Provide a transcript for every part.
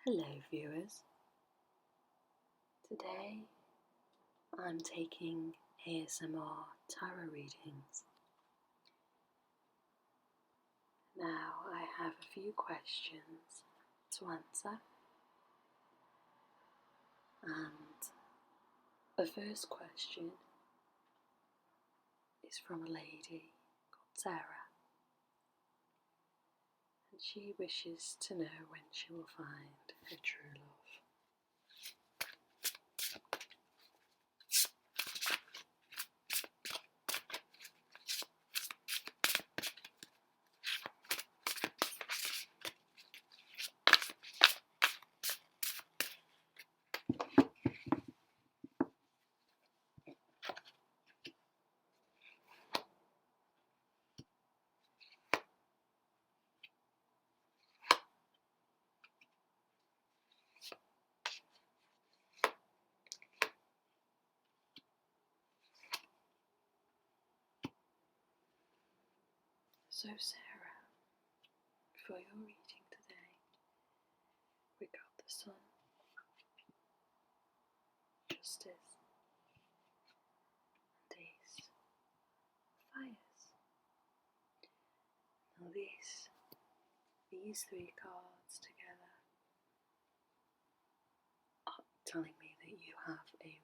Hello viewers, today I'm taking ASMR tarot readings. Now I have a few questions to answer, and the first question is from a lady called Sarah, and she wishes to know when she will find her true love. So Sarah, for your reading today, we got the Sun, Justice, and Ace of Fires. Now these three cards together are telling me that you have a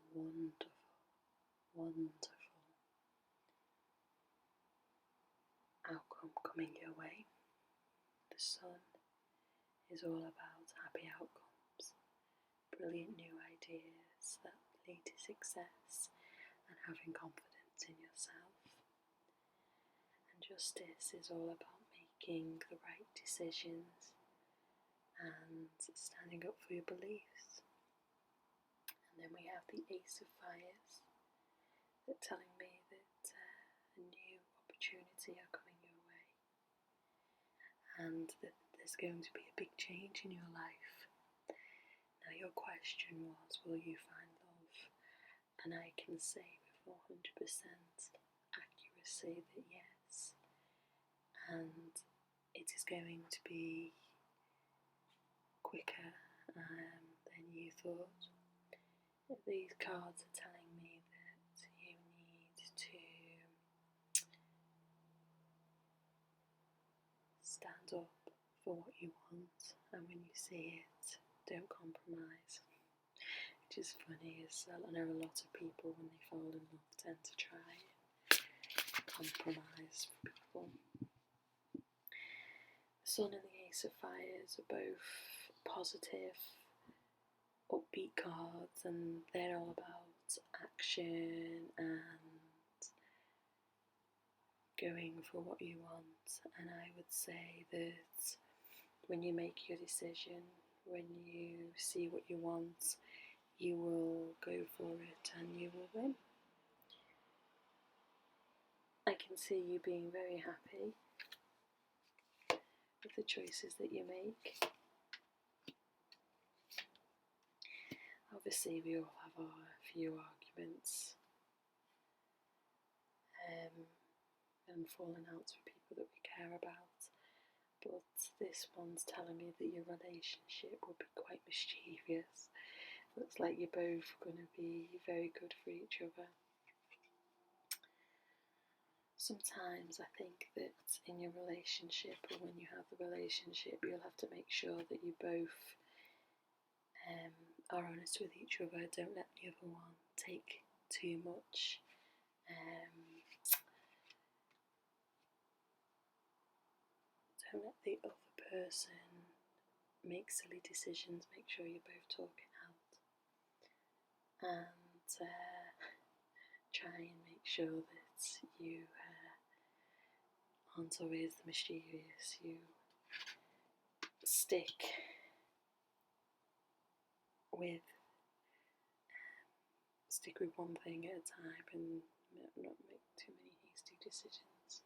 wonderful outcome coming your way. The Sun is all about happy outcomes, brilliant new ideas that lead to success, and having confidence in yourself. And Justice is all about making the right decisions and standing up for your beliefs. And then we have the Ace of Fires, that telling me that a new opportunity are coming your way, and that there's going to be a big change in your life. Now your question was, will you find love? And I can say with 100% accuracy that yes, and it is going to be quicker than you thought. These cards are telling me that you need to stand up for what you want, and when you see it, don't compromise. Which is funny, is I know a lot of people when they fall in love tend to try and compromise for people. The Sun and the Ace of Fires are both positive, upbeat cards, and they're all about action and going for what you want. And I would say that when you make your decision, when you see what you want, you will go for it and you will win. I can see you being very happy with the choices that you make. Obviously we all have our few arguments and falling outs with people that we care about, but this one's telling me that your relationship will be quite mischievous. Looks like you're both going to be very good for each other. Sometimes I think that in your relationship, or when you have the relationship, you'll have to make sure that you both are honest with each other. Don't let the other one take too much. Don't let the other person make silly decisions. Make sure you're both talking out, and try and make sure that you aren't always the mischievous. You stick with one thing at a time and not make too many hasty decisions.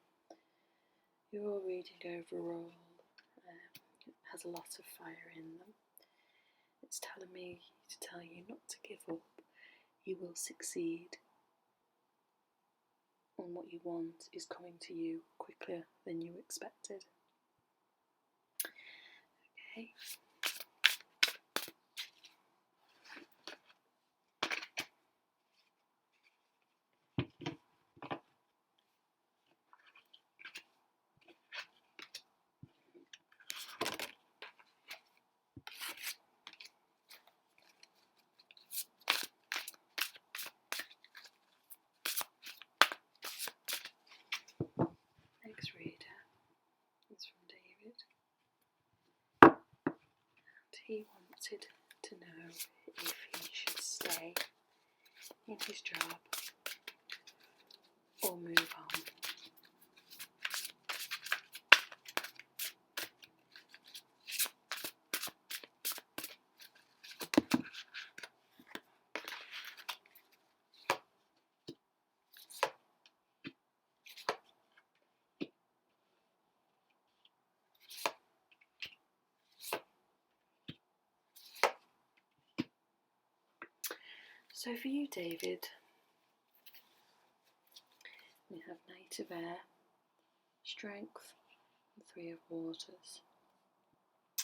Your reading overall has a lot of fire in them. It's telling me to tell you not to give up. You will succeed, and what you want is coming to you quicker than you expected. Okay. he wanted to know if he should stay in his job or move on. So for you, David, we have Knight of Air, Strength, and Three of Waters.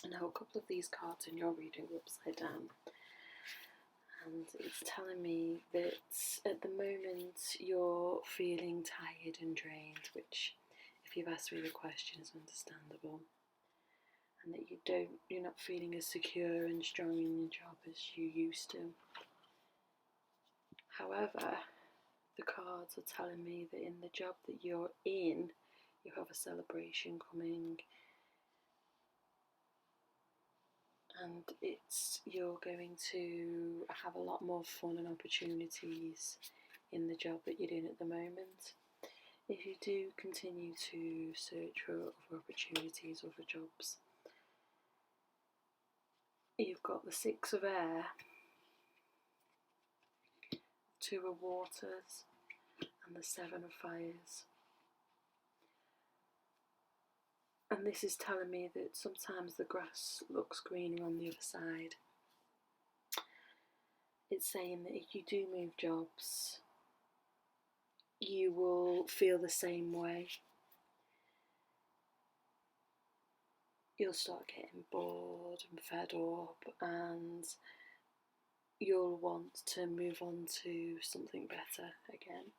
Now a couple of these cards in your reading are upside down, and it's telling me that at the moment you're feeling tired and drained, which if you've asked me the question is understandable, and that you're not feeling as secure and strong in your job as you used to. However, the cards are telling me that in the job that you're in, you have a celebration coming, and you're going to have a lot more fun and opportunities in the job that you're doing at the moment. If you do continue to search for other opportunities, other jobs, you've got the Six of Air, Two of Waters, and the Seven of Fires. And this is telling me that sometimes the grass looks greener on the other side. It's saying that if you do move jobs, you will feel the same way. You'll start getting bored and fed up, and you'll want to move on to something better again.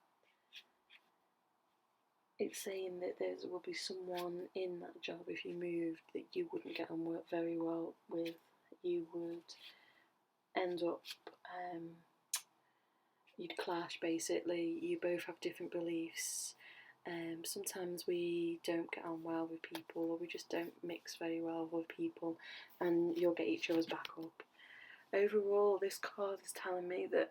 It's saying that there will be someone in that job, if you moved, that you wouldn't get on very well with. You would end up, you'd clash basically. You both have different beliefs. Sometimes we don't get on well with people, or we just don't mix very well with people, and you'll get each other's back up. Overall, this card is telling me that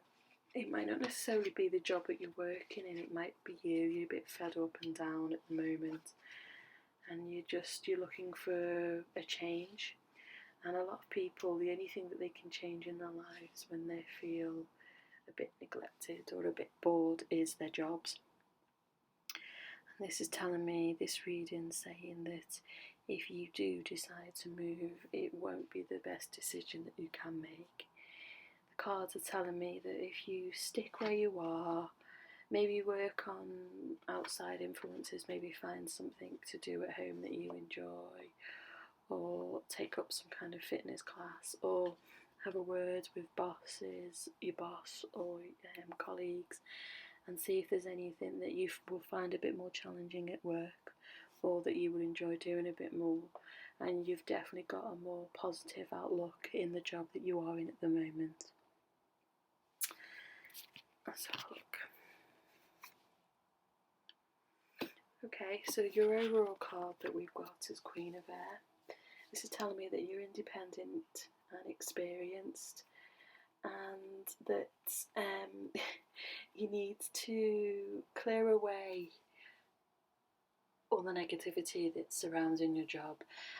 it might not necessarily be the job that you're working in, it might be you. You're a bit fed up and down at the moment, and you're looking for a change. And a lot of people, the only thing that they can change in their lives when they feel a bit neglected or a bit bored is their jobs. And this is telling me, this reading saying that if you do decide to move, it won't be the best decision that you can make. The cards are telling me that if you stick where you are, maybe work on outside influences, maybe find something to do at home that you enjoy, or take up some kind of fitness class, or have a word with your boss or colleagues, and see if there's anything that you will find a bit more challenging at work, or that you would enjoy doing a bit more, and you've definitely got a more positive outlook in the job that you are in at the moment. Let's have a look. Okay, so your overall card that we've got is Queen of Air. This is telling me that you're independent and experienced, and that you need to clear away all the negativity that's surrounding your job,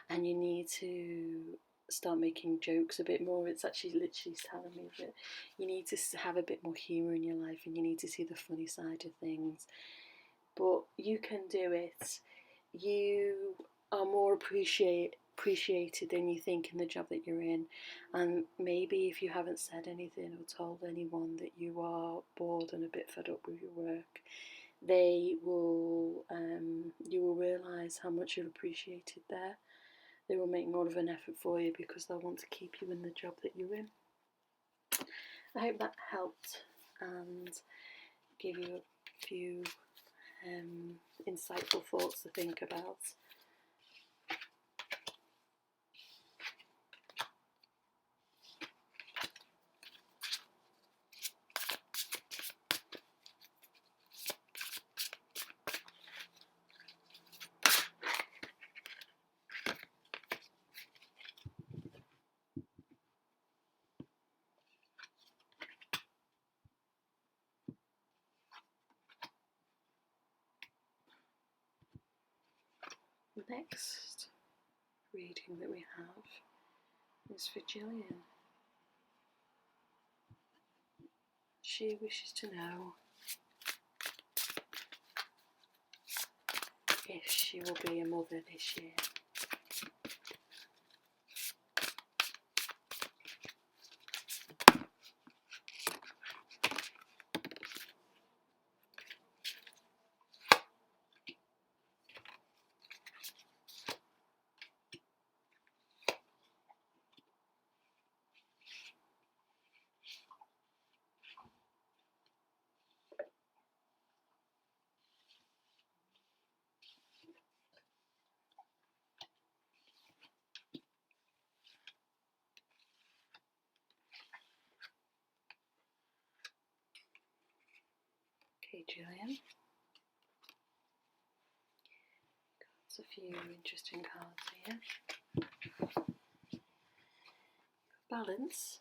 and you need to start making jokes a bit more. It's actually literally telling me that you need to have a bit more humour in your life, and you need to see the funny side of things. But you can do it. You are more appreciated than you think in the job that you're in, and maybe if you haven't said anything or told anyone that you are bored and a bit fed up with your work, you will realise how much you're appreciated there. They will make more of an effort for you because they'll want to keep you in the job that you're in. I hope that helped and give you a few insightful thoughts to think about. The next reading that we have is for Gillian. She wishes to know if she will be a mother this year. Okay, Gillian. Got a few interesting cards here. Balance,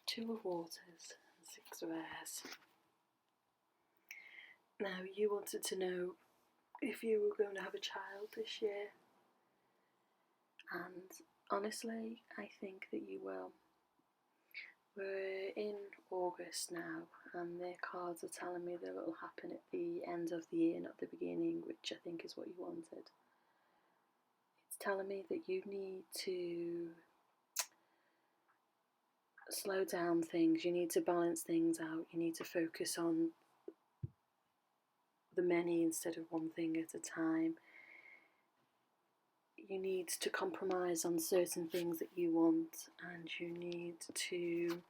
2 of Waters, and 6 of Airs. Now, you wanted to know if you were going to have a child this year, and honestly, I think that you will. We're in August now, and the cards are telling me that it will happen at the end of the year, not the beginning, which I think is what you wanted. It's telling me that you need to slow down things, you need to balance things out, you need to focus on the many instead of one thing at a time. You need to compromise on certain things that you want, and you need to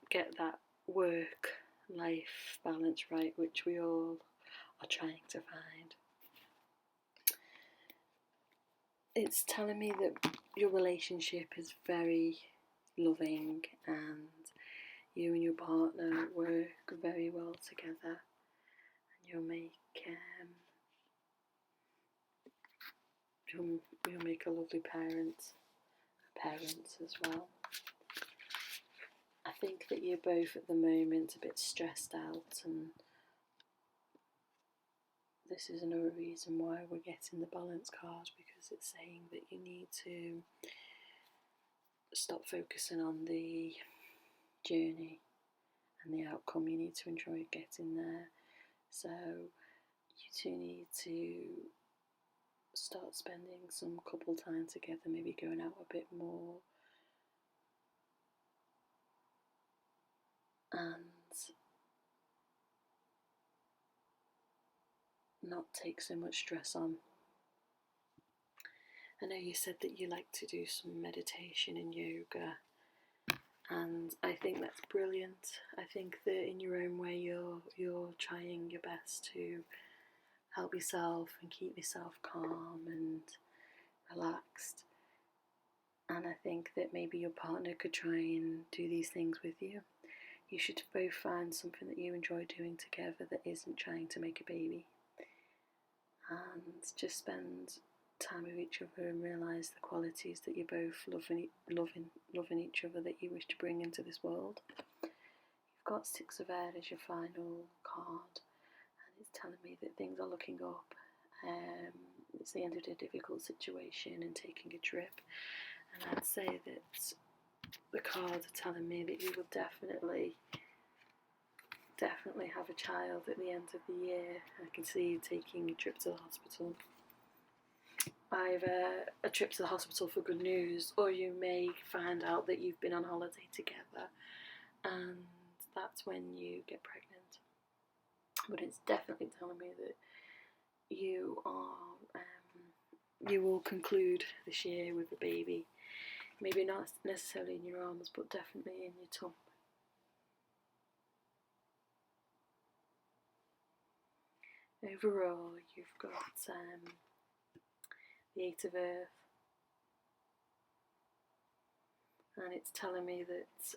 get that work-life balance right, which we all are trying to find. It's telling me that your relationship is very loving and you and your partner work very well together, and you'll make a lovely parents as well. I think that you're both at the moment a bit stressed out, and this is another reason why we're getting the balance card, because it's saying that you need to stop focusing on the journey and the outcome. You need to enjoy getting there. So you two need to start spending some couple time together, maybe going out a bit more, and not take so much stress on. I know you said that you like to do some meditation and yoga, and I think that's brilliant. I think that in your own way you're trying your best to help yourself and keep yourself calm and relaxed. And I think that maybe your partner could try and do these things with you. You should both find something that you enjoy doing together that isn't trying to make a baby. And just spend time with each other and realise the qualities that you both loving each other that you wish to bring into this world. You've got 6 of Air as your final card, and it's telling me that things are looking up. It's the end of a difficult situation and taking a trip. And I'd say that the cards are telling me that you will definitely have a child at the end of the year. I can see you taking a trip to the hospital. Either a trip to the hospital for good news, or you may find out that you've been on holiday together, and that's when you get pregnant. But it's definitely telling me that you will conclude this year with a baby. Maybe not necessarily in your arms, but definitely in your tum. Overall, you've got the 8 of Earth, and it's telling me that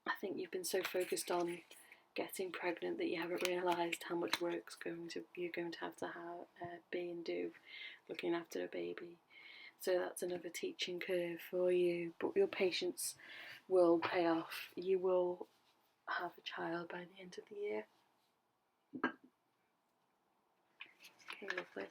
I think you've been so focused on getting pregnant that you haven't realised how much work's you're going to have be and do looking after a baby. So that's another teaching curve for you, but your patience will pay off. You will have a child by the end of the year. Okay, lovely.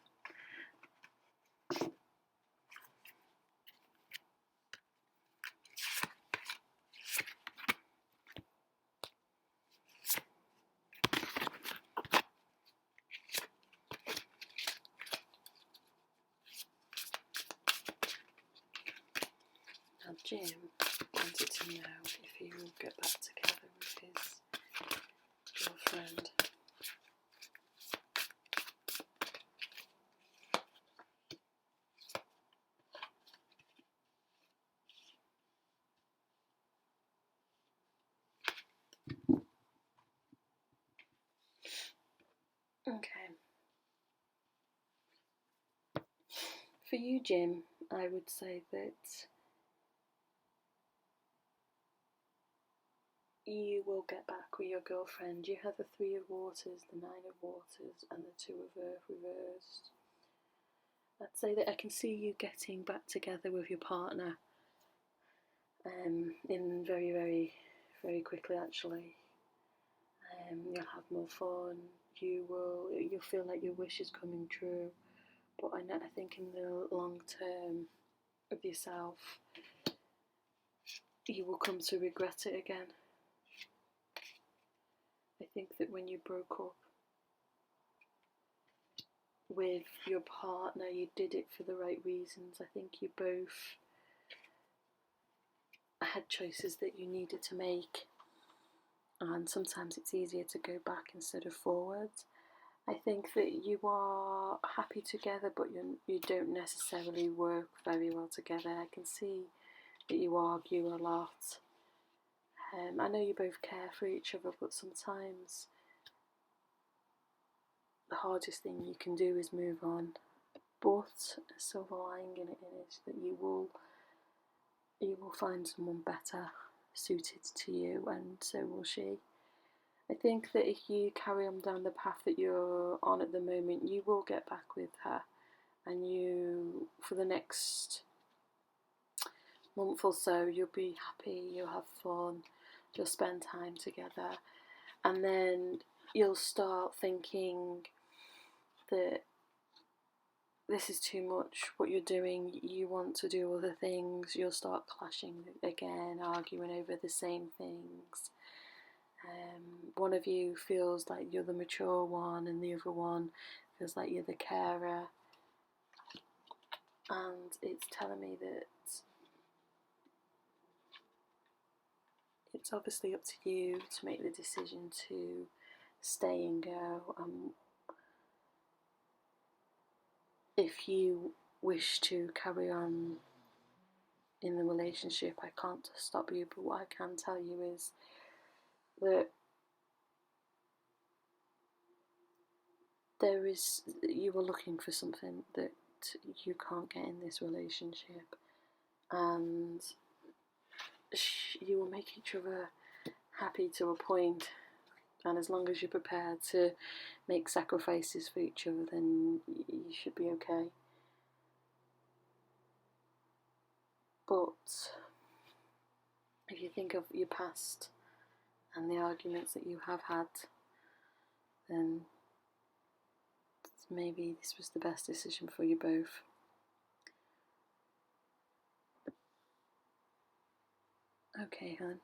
Jim wanted to know if he will get back together with his girlfriend. Okay. For you, Jim, I would say that you will get back with your girlfriend. You have the Three of Waters, the Nine of Waters, and the Two of Earth reversed. I'd say that I can see you getting back together with your partner in very, very, very quickly, actually. You'll have more fun. You'll feel like your wish is coming true. But I think in the long term of yourself, you will come to regret it again. I think that when you broke up with your partner, you did it for the right reasons. I think you both had choices that you needed to make, and sometimes it's easier to go back instead of forwards. I think that you are happy together, but you don't necessarily work very well together. I can see that you argue a lot. I know you both care for each other, but sometimes the hardest thing you can do is move on. But a silver lining in it is that you will find someone better suited to you, and so will she. I think that if you carry on down the path that you're on at the moment, you will get back with her, and you, for the next month or so, you'll be happy, you'll have fun, you'll spend time together, and then you'll start thinking that this is too much what you're doing, you want to do other things, you'll start clashing again, arguing over the same things. One of you feels like you're the mature one and the other one feels like you're the carer, and it's telling me that it's obviously up to you to make the decision to stay and go. If you wish to carry on in the relationship, I can't stop you, but what I can tell you is that you are looking for something that you can't get in this relationship, and you will make each other happy to a point, and as long as you're prepared to make sacrifices for each other, then you should be okay. But if you think of your past and the arguments that you have had, then maybe this was the best decision for you both. Okay, hon.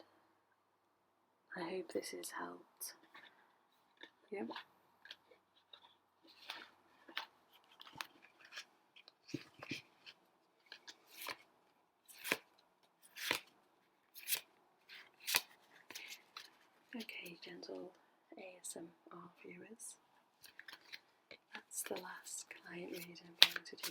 I hope this has helped. Yep. Okay, gentle ASMR viewers. That's the last client reading I'm going to do